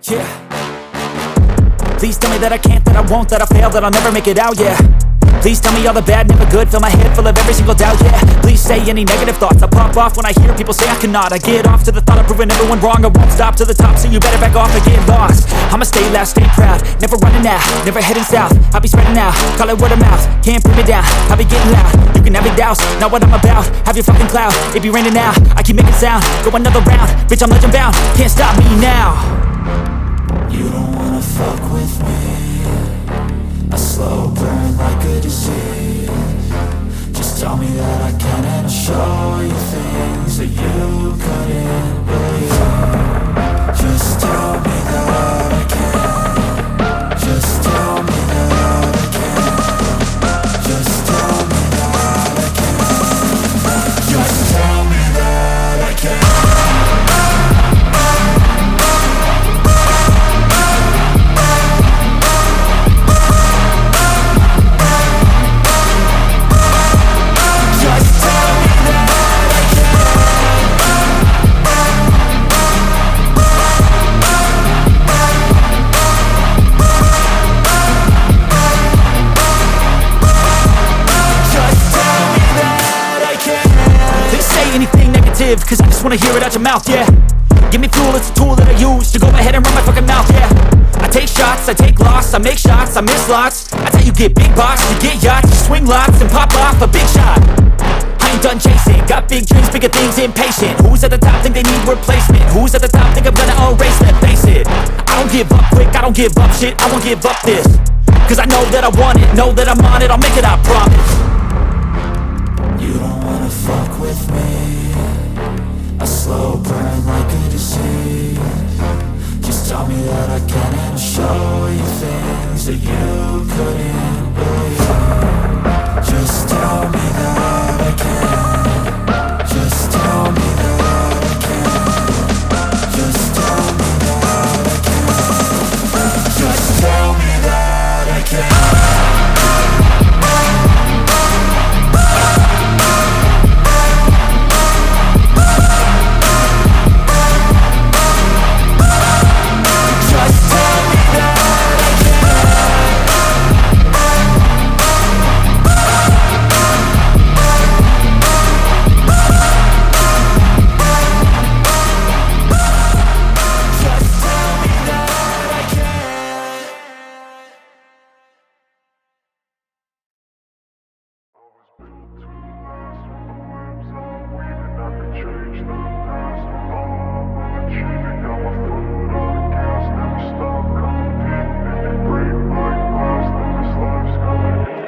Yeah. Please tell me that I can't, that I won't, that I fail, that I'll never make it out, yeah. Please tell me all the bad, never good, fill my head full of every single doubt, yeah. Please say any negative thoughts, I pop off when I hear people say I cannot. I get off to the thought of proving everyone wrong, I won't stop to the top, so you better back off and get lost. I'ma stay loud, stay proud, never running out, never heading south. I'll be spreading out, call it word of mouth, can't put me down, I'll be getting loud. You can have your doubts, not what I'm about, have your fucking clout, it be raining now, I keep making sound, go another round, bitch I'm legend bound, can't stop me now. You don't wanna fuck with me, a slow burn like a disease. Just tell me that I can and I'll show you things that you couldn't believe. Just tell me that I can. Just tell me that I can. Just tell me that I can. Just tell me that I can. Cause I just wanna hear it out your mouth, yeah. Give me fuel, it's a tool that I use to go ahead and run my fucking mouth, yeah. I take shots, I take loss, I make shots, I miss lots. That's how you get big box, you get yachts, you swing lots and pop off a big shot. I ain't done chasing, got big dreams, bigger things, impatient. Who's at the top think they need replacement? Who's at the top think I'm gonna erase them? Face it, I don't give up quick, I don't give up shit, I won't give up this. Cause I know that I want it, know that I'm on it, I'll make it, I promise. You don't wanna fuck with me, a slow burn like a disease. Just tell me that I can and I'll show you things that you couldn't believe. Just tell me that I can. Just tell me that I can. Just tell me that I can. Just tell me that I can.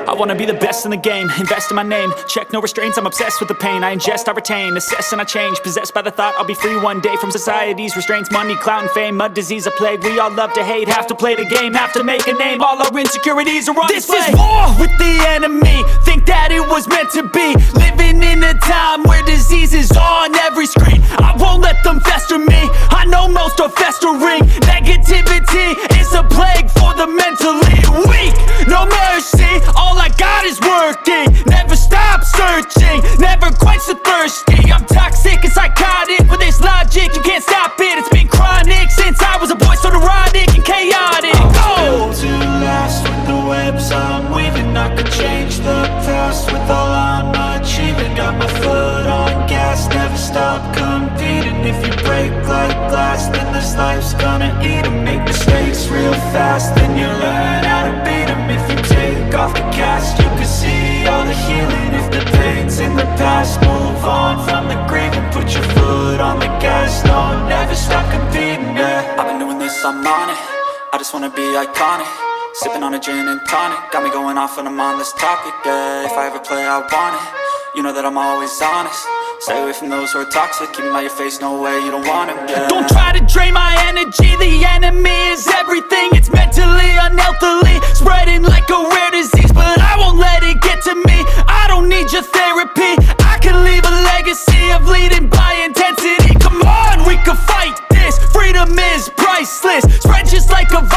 I wanna be the best in the game, invest in my name. Check no restraints, I'm obsessed with the pain. I ingest, I retain, assess and I change. Possessed by the thought I'll be free one day from society's restraints. Money, clout and fame, mud, disease, a plague. We all love to hate, have to play the game, have to make a name. All our insecurities are on display. This is war with the enemy, think that it was meant to be. Living in a time where disease is on every screen. I won't let them fester me, I know most are festering. Negativity is a plague for the mentally weak. No mercy, all I got is working. Never stop searching, never quench the thirsty. I'm toxic and psychotic, with this logic you can't stop it. It's been chronic since I was a boy, so neurotic and chaotic. I'm built to last with the webs I'm weaving. I could change the past with all I'm achieving. Got my foot on gas, never stop competing. If you break like glass, then this life's gonna eat 'em. Make mistakes real fast, then you learn how to beat 'em. If you take off the cast, you can see all the healing. If the pain's in the past, move on from the grave and put your foot on the gas. No, never stop competing, yeah. I've been doing this, I'm on it, I just wanna be iconic. Sipping on a gin and tonic, got me going off when I'm on this topic, yeah. If I ever play, I want it, you know that I'm always honest. Stay away from those who are toxic, keep them out your face, no way, you don't want them, yeah. Don't try to drain my energy, the enemy is everything. It's mentally, unhealthily, spreading like a rare disease. But I won't let it get to me, I don't need your therapy. I can leave a legacy of leading by intensity. Come on, we can fight this, freedom is priceless. Spread just like a virus.